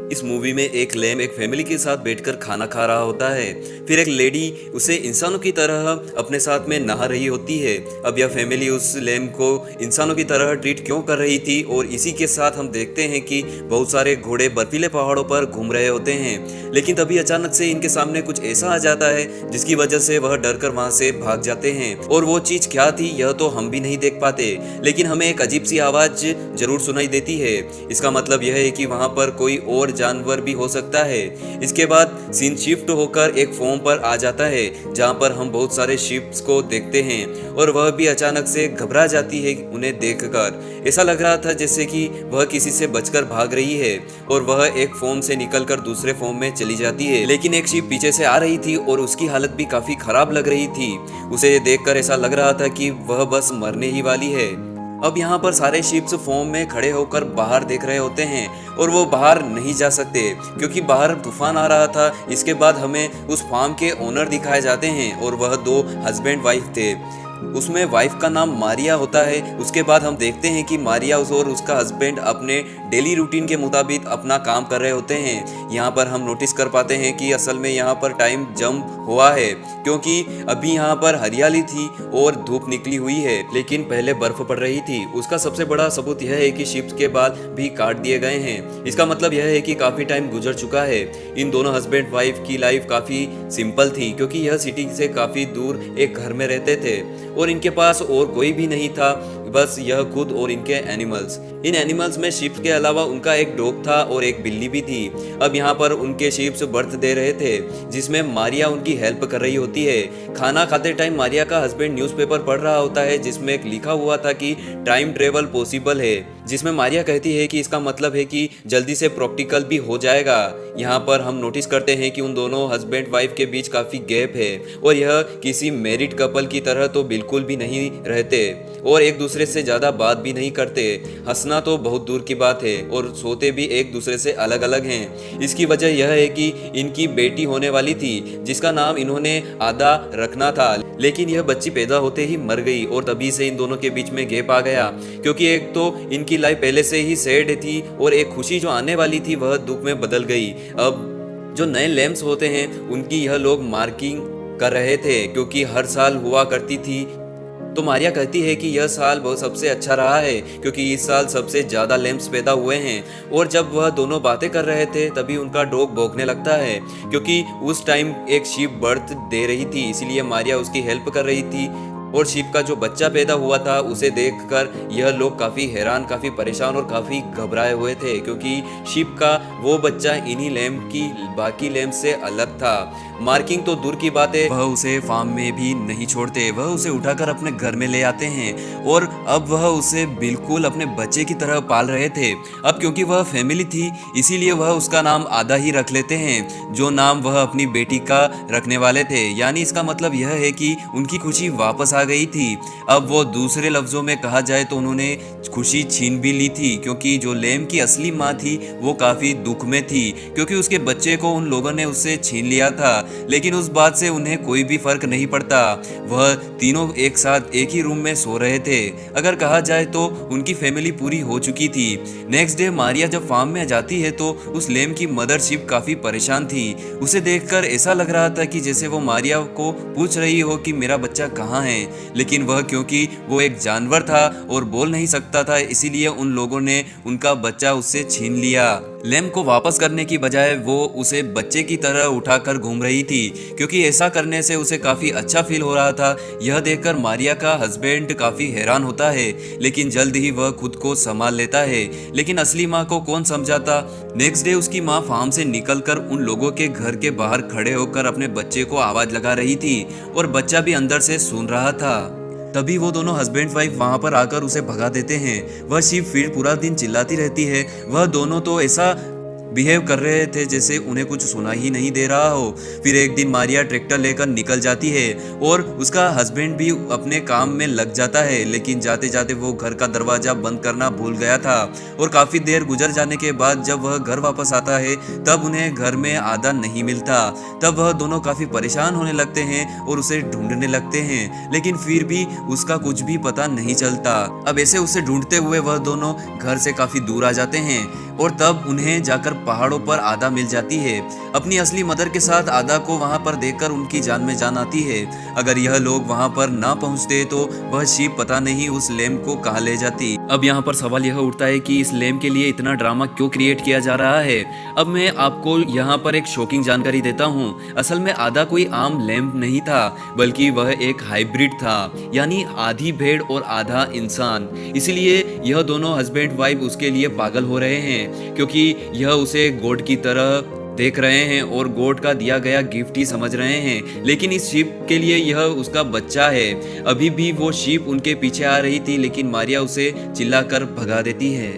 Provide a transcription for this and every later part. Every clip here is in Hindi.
इस मूवी में एक लैम एक फैमिली के साथ बैठकर खाना खा रहा होता है। फिर एक लेडी उसे इंसानों की तरह अपने साथ में नहा रही होती है। अब यह फैमिली उस लैम को इंसानों की तरह ट्रीट क्यों कर रही थी, और इसी के साथ हम देखते हैं कि बहुत सारे घोड़े बर्फीले पहाड़ों पर घूम रहे होते हैं। लेकिन तभी अचानक से इनके सामने कुछ ऐसा आ जाता है जिसकी वजह से वह डर कर वहां से भाग जाते हैं। और वो चीज क्या थी यह तो हम भी नहीं देख पाते, लेकिन हमें एक अजीब सी आवाज जरूर सुनाई देती है। इसका मतलब यह है कि वहां पर कोई और जानवर भी हो सकता है। इसके बाद सीन शिफ्ट होकर एक फॉर्म पर आ जाता है जहां पर हम बहुत सारे शिप्स को देखते हैं, और वह भी अचानक से घबरा जाती है उन्हें देखकर। ऐसा लग रहा था जैसे कि वह किसी से बचकर भाग रही है, और वह एक फॉर्म से निकलकर दूसरे फॉर्म में चली जाती है। लेकिन एक शिप पीछे से आ रही थी और उसकी हालत भी काफी खराब लग रही थी। उसे देखकर ऐसा लग रहा था कि वह बस मरने ही वाली है। अब यहाँ पर सारे शिप्स फॉर्म में खड़े होकर बाहर देख रहे होते हैं, और वो बाहर नहीं जा सकते क्योंकि बाहर तूफान आ रहा था। इसके बाद हमें उस फार्म के ओनर दिखाए जाते हैं, और वह दो हस्बैंड वाइफ थे। उसमें वाइफ का नाम मारिया होता है। उसके बाद हम देखते हैं कि मारिया और उसका हस्बैंड अपने डेली रूटीन के मुताबिक अपना काम कर रहे होते हैं। यहाँ पर हम नोटिस कर पाते हैं कि असल में यहाँ पर टाइम जंप हुआ है, क्योंकि अभी यहाँ पर हरियाली थी और धूप निकली हुई है, लेकिन पहले बर्फ पड़ रही थी। उसका सबसे बड़ा सबूत यह है कि शिप्स के बाल भी काट दिए गए हैं। इसका मतलब यह है कि काफी टाइम गुजर चुका है। इन दोनों हस्बैंड वाइफ की लाइफ काफी सिंपल थी, क्योंकि यह सिटी से काफी दूर एक घर में रहते थे और इनके पास और कोई भी नहीं था, बस यह खुद और इनके एनिमल्स। इन एनिमल्स में शिप्स के अलावा उनका एक डॉग था और एक बिल्ली भी थी। अब यहाँ पर उनके शिप्स बर्थ दे रहे थे, जिसमें मारिया उनकी हेल्प कर रही होती है। खाना खाते टाइम मारिया का हस्बैंड न्यूज़पेपर पढ़ रहा होता है, जिसमें एक लिखा हुआ था कि टाइम ट्रेवल पॉसिबल है, जिसमें मारिया कहती है कि इसका मतलब है कि जल्दी से प्रैक्टिकल भी हो जाएगा। यहाँ पर हम नोटिस करते हैं कि उन दोनों हस्बैंड वाइफ के बीच काफी गैप है, और यह किसी मैरिड कपल की तरह तो बिल्कुल भी नहीं रहते, और एक दूसरे से ज्यादा बात भी नहीं करते। हंसना तो बहुत दूर की बात है, और सोते भी एक दूसरे से अलग अलग हैं। इसकी वजह यह है कि इनकी बेटी होने वाली थी, जिसका नाम इन्होंने आदा रखना था, लेकिन यह बच्ची पैदा होते ही मर गई, और तभी से इन दोनों के बीच में गैप आ गया। क्योंकि एक तो इनकी लाइफ पहले से ही सैड थी, और एक खुशी जो आने वाली थी वह दुख में बदल गई। अब जो नए लैम्प्स होते हैं उनकी यह लोग मार्किंग कर रहे थे, क्योंकि हर साल हुआ करती थी। तो मारिया कहती है कि यह साल बहुत सबसे अच्छा रहा है, क्योंकि इस साल सबसे ज़्यादा लैम्प्स पैदा हुए हैं। और जब वह दोनों बातें कर रहे थे तभी उनका डॉग भौंकने लगता है, क्योंकि उस टाइम एक शीप बर्थ दे रही थी, इसीलिए मारिया उसकी हेल्प कर रही थी। और शीप का जो बच्चा पैदा हुआ था उसे देखकर यह लोग काफ़ी हैरान, काफ़ी परेशान और काफ़ी घबराए हुए थे, क्योंकि शीप का वो बच्चा इन्हीं लैम्प की बाकी लैम्प से अलग था। मार्किंग तो दूर की बात है, वह उसे फार्म में भी नहीं छोड़ते, वह उसे उठाकर अपने घर में ले आते हैं, और अब वह उसे बिल्कुल अपने बच्चे की तरह पाल रहे थे। अब क्योंकि वह फैमिली थी इसीलिए वह उसका नाम आदा ही रख लेते हैं, जो नाम वह अपनी बेटी का रखने वाले थे। यानी इसका मतलब यह है कि उनकी खुशी वापस आ गई थी। अब वो दूसरे लफ्जों में कहा जाए तो उन्होंने खुशी छीन भी ली थी, क्योंकि जो लैम की असली माँ थी वो काफी दुख में थी, क्योंकि उसके बच्चे को उन लोगों ने उससे छीन लिया था। लेकिन उस बात से उन्हें कोई भी फर्क नहीं पड़ता। वह तीनों एक साथ एक ही रूम में सो रहे थे। अगर कहा जाए तो उनकी फैमिली पूरी हो चुकी थी। नेक्स्ट डे मारिया जब फार्म में जाती है तो उस लैम की मदरशिप काफी परेशान थी। उसे देखकर ऐसा लग रहा था कि जैसे वो मारिया को पूछ रही हो कि मेरा बच्चा कहाँ है, लेकिन वह क्योंकि वो एक जानवर था और बोल नहीं सकता था, इसीलिए उन लोगों ने उनका बच्चा उससे छीन लिया। लैम को वापस करने की बजाय वो उसे बच्चे की तरह उठाकर घूम रही थी, क्योंकि ऐसा करने से उसे काफी अच्छा फील हो रहा था। यह देखकर मारिया का हस्बैंड काफी हैरान होता है, लेकिन जल्द ही वह खुद को संभाल लेता है। लेकिन असली माँ को कौन समझाता। नेक्स्ट डे उसकी माँ फार्म से निकलकर उन लोगों के घर के बाहर खड़े होकर अपने बच्चे को आवाज लगा रही थी, और बच्चा भी अंदर से सुन रहा था। तभी वो दोनों हस्बैंड वाइफ वहां पर आकर उसे भगा देते हैं। वह शिप फिर पूरा दिन चिल्लाती रहती है। वह दोनों तो ऐसा बिहेव कर रहे थे जैसे उन्हें कुछ सुना ही नहीं दे रहा हो। फिर एक दिन मारिया ट्रैक्टर लेकर निकल जाती है, और उसका हस्बैंड भी अपने काम में लग जाता है, लेकिन जाते जाते वो घर का दरवाजा बंद करना भूल गया था। और काफी देर गुजर जाने के बाद जब वह घर वापस आता है तब उन्हें घर में आदा नहीं मिलता। तब वह दोनों काफी परेशान होने लगते हैं और उसे ढूंढने लगते हैं, लेकिन फिर भी उसका कुछ भी पता नहीं चलता। अब ऐसे उसे ढूंढते हुए वह दोनों घर से काफी दूर आ जाते हैं। और तब उन्हें जाकर पहाड़ों पर आदा मिल जाती है। अपनी असली मदर के साथ आदा को वहां पर देखकर उनकी जान में जान आती है। अगर यह लोग वहां पर ना पहुंचते तो वह शीप पता नहीं उस लेम को कहाँ ले जाती। अब यहाँ पर सवाल यह उठता है कि इस लेम के लिए इतना ड्रामा क्यों क्रिएट किया जा रहा है। अब मैं आपको यहाँ पर एक शॉकिंग जानकारी देता हूँ। असल में आदा कोई आम लैम्प नहीं था, बल्कि वह एक हाइब्रिड था, यानी आधी भेड़ और आधा इंसान। इसलिए यह दोनों हस्बैंड वाइफ उसके लिए पागल हो रहे हैं, क्योंकि यह उसे गॉड की तरह देख रहे हैं और गॉड का दिया गया गिफ्ट ही समझ रहे हैं। लेकिन इस शीप के लिए यह उसका बच्चा है। अभी भी वो शीप उनके पीछे आ रही थी, लेकिन मारिया उसे चिल्लाकर भगा देती है।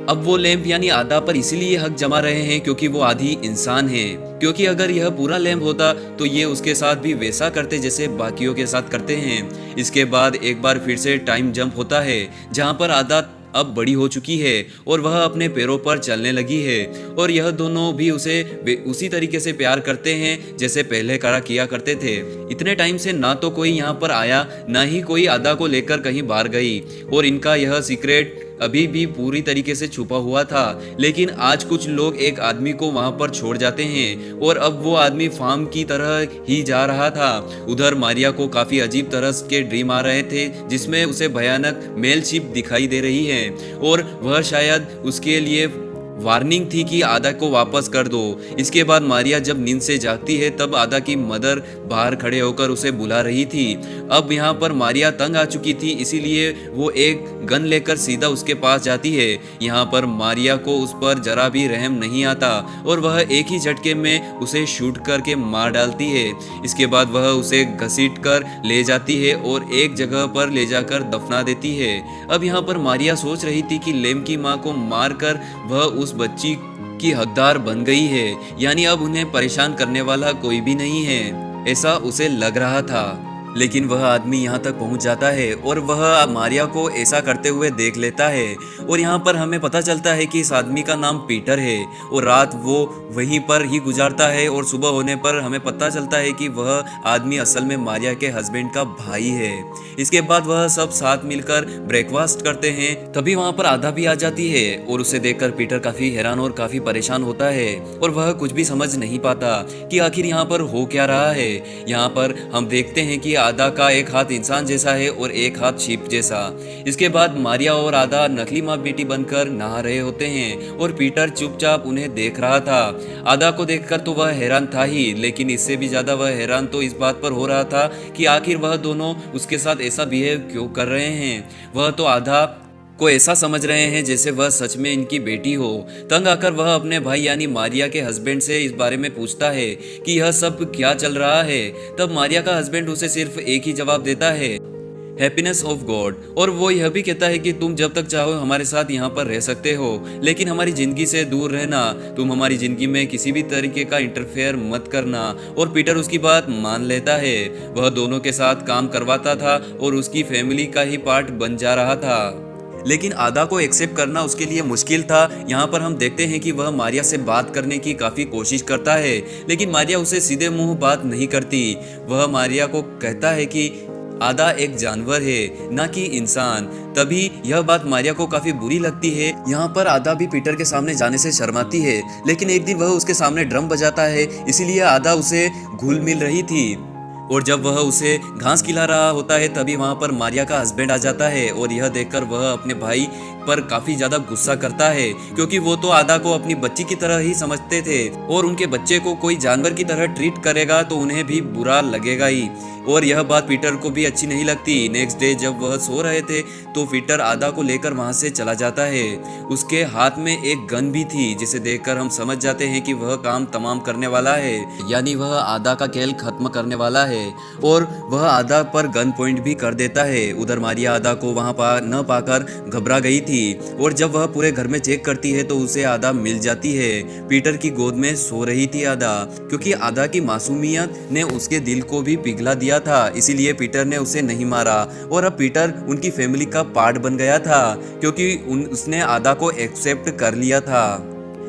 अब वो लैंप यानी आधा पर इसीलिए हक जमा रहे हैं क्योंकि वो आधी इंसान है। क्योंकि अगर यह पूरा लैंप होता तो ये उसके साथ भी वैसा करते जैसे बाकियों के साथ करते हैं। इसके बाद एक बार फिर से टाइम जंप होता है, जहाँ पर आधा अब बड़ी हो चुकी है और वह अपने पैरों पर चलने लगी है, और यह दोनों भी उसे उसी तरीके से प्यार करते हैं जैसे पहले करा किया करते थे। इतने टाइम से ना तो कोई यहाँ पर आया, ना ही कोई आदा को लेकर कहीं बाहर गई, और इनका यह सीक्रेट अभी भी पूरी तरीके से छुपा हुआ था। लेकिन आज कुछ लोग एक आदमी को वहां पर छोड़ जाते हैं, और अब वो आदमी फार्म की तरह ही जा रहा था। उधर मारिया को काफी अजीब तरह के ड्रीम आ रहे थे, जिसमें उसे भयानक मेल शिप दिखाई दे रही है, और वह शायद उसके लिए वार्निंग थी कि आदा को वापस कर दो। इसके बाद मारिया जब नींद से जागती है तब आदा की मदर बाहर खड़े होकर उसे बुला रही थी। अब यहाँ पर मारिया तंग आ चुकी थी, इसीलिए वो एक गन लेकर सीधा उसके पास जाती है। यहाँ पर मारिया को उस पर जरा भी रहम नहीं आता, और वह एक ही झटके में उसे शूट करके मार डालती है। इसके बाद वह उसे घसीट कर ले जाती है और एक जगह पर ले जाकर दफना देती है। अब यहाँ पर मारिया सोच रही थी कि लेम की माँ को मारकर वह उस बच्ची की हकदार बन गई है, यानी अब उन्हें परेशान करने वाला कोई भी नहीं है, ऐसा उसे लग रहा था। लेकिन वह आदमी यहाँ तक पहुँच जाता है और वह मारिया को ऐसा करते हुए देख लेता है, और यहाँ पर हमें पता चलता है कि इस आदमी का नाम पीटर है, और रात वो वहीं पर ही गुजारता है, और सुबह होने पर हमें पता चलता है कि वह आदमी असल में मारिया के हस्बैंड का भाई है। इसके बाद वह सब साथ मिलकर ब्रेकफास्ट करते हैं। तभी वहाँ पर आधा भी आ जाती है, और उसे देखकर पीटर काफी हैरान और काफी परेशान होता है, और वह कुछ भी समझ नहीं पाता कि आखिर यहाँ पर हो क्या रहा है। यहाँ पर हम देखते हैं कि आदा का एक हाथ इंसान जैसा है और एक हाथ शीप जैसा। इसके बाद मारिया और आदा नकली माँ बेटी बनकर नहा रहे होते हैं, और पीटर चुपचाप उन्हें देख रहा था। आदा को देखकर तो वह हैरान था ही, लेकिन इससे भी ज्यादा वह हैरान तो इस बात पर हो रहा था कि आखिर वह दोनों उसके साथ ऐसा बिहेव क्यों कर रहे हैं। वह तो आधा को ऐसा समझ रहे हैं जैसे वह सच में इनकी बेटी हो। तंग आकर वह अपने भाई यानी मारिया के हस्बैंड से इस बारे में पूछता है कि यह सब क्या चल रहा है। तब मारिया का हस्बैंड उसे सिर्फ एक ही जवाब देता है, हैप्पीनेस ऑफ गॉड, और वो यह भी कहता है कि तुम जब तक चाहो हमारे साथ यहाँ पर रह सकते हो, लेकिन हमारी जिंदगी से दूर रहना। तुम हमारी जिंदगी में किसी भी तरीके का इंटरफेयर मत करना। और पीटर उसकी बात मान लेता है। वह दोनों के साथ काम करवाता था और उसकी फैमिली का ही पार्ट बन जा रहा था, लेकिन आदा को एक्सेप्ट करना उसके लिए मुश्किल था। यहाँ पर हम देखते हैं कि वह मारिया से बात करने की काफ़ी कोशिश करता है, लेकिन मारिया उसे सीधे मुंह बात नहीं करती। वह मारिया को कहता है कि आदा एक जानवर है, ना कि इंसान। तभी यह बात मारिया को काफी बुरी लगती है। यहाँ पर आदा भी पीटर के सामने जाने से शर्माती है, लेकिन एक दिन वह उसके सामने ड्रम बजाता है, इसीलिए आदा उसे घुल मिल रही थी। और जब वह उसे घास खिला रहा होता है तभी वहाँ पर मारिया का हस्बैंड आ जाता है, और यह देखकर वह अपने भाई पर काफी ज्यादा गुस्सा करता है, क्योंकि वो तो आदा को अपनी बच्ची की तरह ही समझते थे, और उनके बच्चे को कोई जानवर की तरह ट्रीट करेगा तो उन्हें भी बुरा लगेगा ही। और यह बात पीटर को भी अच्छी नहीं लगती। नेक्स्ट डे जब वह सो रहे थे तो पीटर आदा को लेकर वहां से चला जाता है। उसके हाथ में एक गन भी थी, जिसे देखकर हम समझ जाते हैं कि वह काम तमाम करने वाला है, यानी वह आदा का खेल खत्म करने वाला है, और वह आदा पर गन पॉइंट भी कर देता है। उधर मारिया आदा को वहां न पाकर घबरा गई थी, और जब वह पूरे घर में चेक करती है तो उसे आदा मिल जाती है। पीटर की गोद में सो रही थी आदा, क्योंकि आदा की मासूमियत ने उसके दिल को भी पिघला दिया था, इसीलिए पीटर ने उसे नहीं मारा, और अब पीटर उनकी फैमिली का पार्ट बन गया था, क्योंकि उसने आदा को एक्सेप्ट कर लिया था।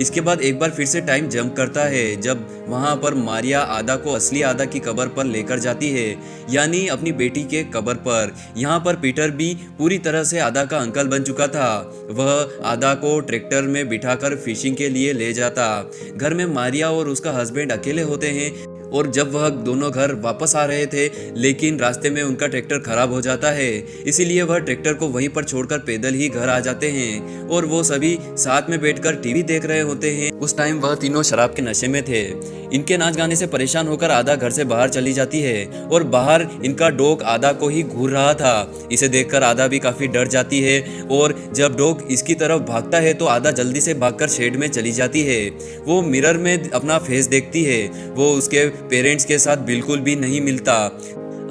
इसके बाद एक बार फिर से टाइम जंप करता है जब वहाँ पर मारिया आदा को असली आदा की कब्र पर लेकर जाती है, यानी अपनी बेटी के कब्र पर। यहाँ पर पीटर भी पूरी तरह से आदा का अंकल बन चुका था। वह आदा को ट्रैक्टर में बिठाकर फिशिंग के लिए ले जाता। घर में मारिया और उसका हस्बैंड अकेले होते हैं और जब वह दोनों घर वापस आ रहे थे लेकिन रास्ते में उनका ट्रैक्टर खराब हो जाता है, इसीलिए वह ट्रैक्टर को वहीं पर छोड़कर पैदल ही घर आ जाते हैं और वो सभी साथ में बैठकर टीवी देख रहे होते हैं। उस टाइम वह तीनों शराब के नशे में थे। इनके नाच गाने से परेशान होकर आदा घर से बाहर चली जाती है और बाहर इनका डॉग आदा को ही घूर रहा था। इसे देखकर आदा भी काफी डर जाती है और जब डॉग इसकी तरफ भागता है तो आदा जल्दी से भागकर शेड में चली जाती है। वो मिरर में अपना फेस देखती है, वो उसके पेरेंट्स के साथ बिल्कुल भी नहीं मिलता।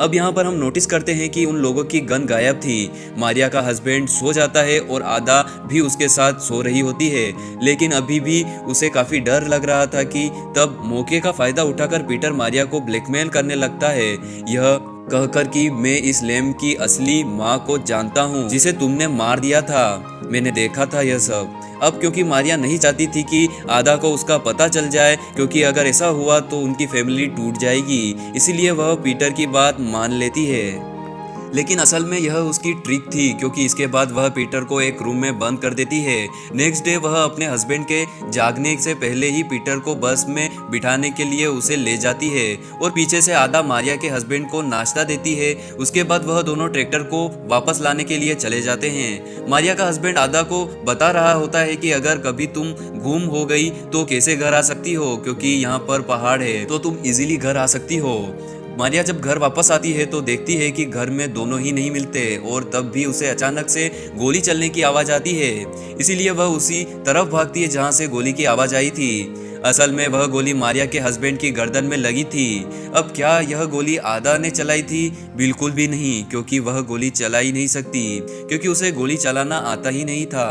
अब यहाँ पर हम नोटिस करते हैं कि उन लोगों की गन गायब थी। मारिया का हस्बैंड सो जाता है और आदा भी उसके साथ सो रही होती है, लेकिन अभी भी उसे काफ़ी डर लग रहा था कि तब मौके का फ़ायदा उठाकर पीटर मारिया को ब्लैकमेल करने लगता है, यह कहकर कि मैं इस लैम की असली माँ को जानता हूँ जिसे तुमने मार दिया था, मैंने देखा था यह सब। अब क्योंकि मारिया नहीं चाहती थी कि आदा को उसका पता चल जाए, क्योंकि अगर ऐसा हुआ तो उनकी फैमिली टूट जाएगी, इसीलिए वह पीटर की बात मान लेती है। लेकिन असल में यह उसकी ट्रिक थी, क्योंकि इसके बाद वह पीटर को एक रूम में बंद कर देती है। नेक्स्ट डे वह अपने हस्बैंड के जागने से पहले ही पीटर को बस में बिठाने के लिए उसे ले जाती है और पीछे से आदा मारिया के हस्बैंड को नाश्ता देती है। उसके बाद वह दोनों ट्रैक्टर को वापस लाने के लिए चले जाते हैं। मारिया का हस्बैंड आदा को बता रहा होता है कि अगर कभी तुम गुम हो गई तो कैसे घर आ सकती हो, क्योंकि यहाँ पर पहाड़ है तो तुम इजीली घर आ सकती हो। मारिया जब घर वापस आती है तो देखती है कि घर में दोनों ही नहीं मिलते और तब भी उसे अचानक से गोली चलने की आवाज़ आती है, इसीलिए वह उसी तरफ भागती है जहां से गोली की आवाज़ आई थी। असल में वह गोली मारिया के हस्बैंड की गर्दन में लगी थी। अब क्या यह गोली आदा ने चलाई थी? बिल्कुल भी नहीं, क्योंकि वह गोली चला ही नहीं सकती, क्योंकि उसे गोली चलाना आता ही नहीं था।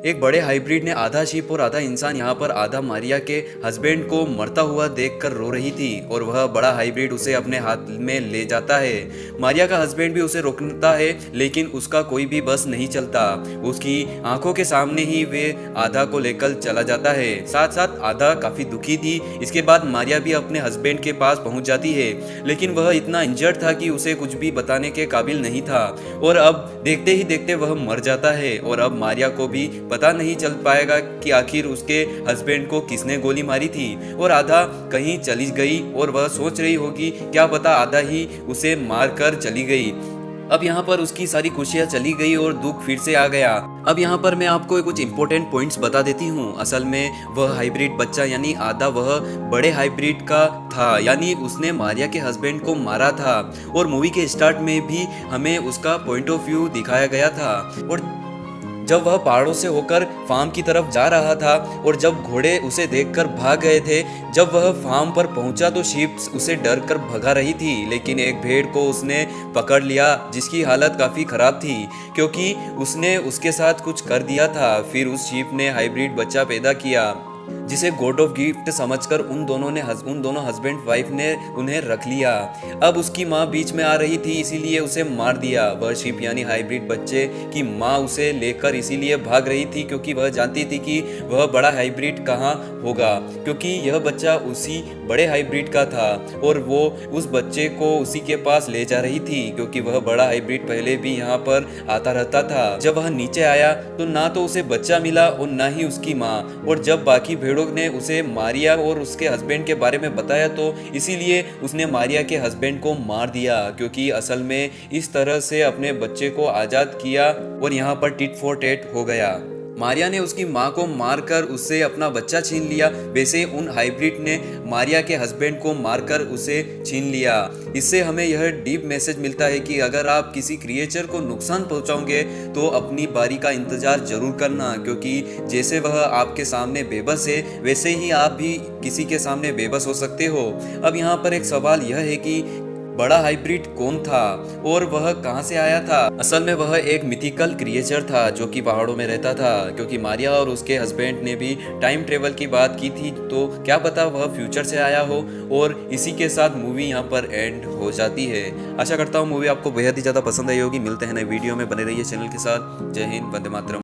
एक बड़े हाइब्रिड ने आधा शिप और आधा इंसान यहाँ पर आधा मारिया के हस्बैंड को मरता हुआ देखकर रो रही थी और वह बड़ा हाइब्रिड उसे अपने हाथ में ले जाता है। मारिया का हस्बैंड भी उसे रोकता है, लेकिन उसका कोई भी बस नहीं चलता। उसकी आंखों के सामने ही वे आधा को लेकर चला जाता है। साथ साथ आधा काफी दुखी थी। इसके बाद मारिया भी अपने हस्बैंड के पास पहुंच जाती है, लेकिन वह इतना इंजर्ड था कि उसे कुछ भी बताने के काबिल नहीं था और अब देखते ही देखते वह मर जाता है। और अब मारिया को भी पता नहीं चल पाएगा कि आखिर उसके हस्बैंड को किसने गोली मारी थी और आधा कहीं चली गई और वह सोच रही होगी क्या पता आधा ही उसे मारकर चली गई। अब यहाँ पर उसकी सारी खुशियाँ चली गई और दुख फिर से आ गया। अब यहाँ पर मैं आपको कुछ इंपॉर्टेंट पॉइंट्स बता देती हूँ। असल में वह हाइब्रिड बच्चा यानी आधा वह बड़े हाइब्रिड का था, यानी उसने मारिया के हस्बैंड को मारा था और मूवी के स्टार्ट में भी हमें उसका पॉइंट ऑफ व्यू दिखाया गया था। और जब वह पहाड़ों से होकर फार्म की तरफ जा रहा था और जब घोड़े उसे देखकर भाग गए थे, जब वह फार्म पर पहुंचा तो शीप उसे डर कर भगा रही थी, लेकिन एक भेड़ को उसने पकड़ लिया जिसकी हालत काफ़ी ख़राब थी क्योंकि उसने उसके साथ कुछ कर दिया था। फिर उस शीप ने हाइब्रिड बच्चा पैदा किया जिसे गॉड ऑफ गिफ्ट समझकर उन दोनों हस्बैंड वाइफ ने उन्हें रख लिया। अब उसकी माँ बीच में आ रही थी, इसीलिए उसे मार दिया। वह शिप यानी हाइब्रिड बच्चे की माँ उसे लेकर इसीलिए भाग रही थी क्योंकि वह जानती थी कि वह बड़ा हाइब्रिड कहाँ होगा, क्योंकि यह बच्चा उसी बड़े हाइब्रिड का था और वो उस बच्चे को उसी के पास ले जा रही थी क्योंकि वह बड़ा हाइब्रिड पहले भी यहाँ पर आता रहता था। जब वह नीचे आया तो ना तो उसे बच्चा मिला और ना ही उसकी माँ, और जब बाकी भेड़ों ने उसे मारिया और उसके हस्बैंड के बारे में बताया तो इसीलिए उसने मारिया के हस्बैंड को मार दिया, क्योंकि असल में इस तरह से अपने बच्चे को आज़ाद किया और यहाँ पर टिट फॉर टैट हो गया। मारिया ने उसकी माँ को मारकर उससे अपना बच्चा छीन लिया, वैसे उन हाइब्रिड ने मारिया के हस्बैंड को मारकर उसे छीन लिया। इससे हमें यह डीप मैसेज मिलता है कि अगर आप किसी क्रिएचर को नुकसान पहुंचाओगे तो अपनी बारी का इंतजार जरूर करना, क्योंकि जैसे वह आपके सामने बेबस है वैसे ही आप भी किसी के सामने बेबस हो सकते हो। अब यहाँ पर एक सवाल यह है कि बड़ा हाइब्रिड कौन था और वह कहां से आया था? असल में वह एक मिथिकल क्रिएचर था जो कि पहाड़ों में रहता था, क्योंकि मारिया और उसके हस्बैंड ने भी टाइम ट्रेवल की बात की थी, तो क्या पता वह फ्यूचर से आया हो। और इसी के साथ मूवी यहाँ पर एंड हो जाती है। आशा करता हूँ मूवी आपको बेहद ही ज़्यादा पसंद आई होगी। मिलते हैं नए वीडियो में, बने रहिए चैनल के साथ। जय हिंद, वंदे मातरम।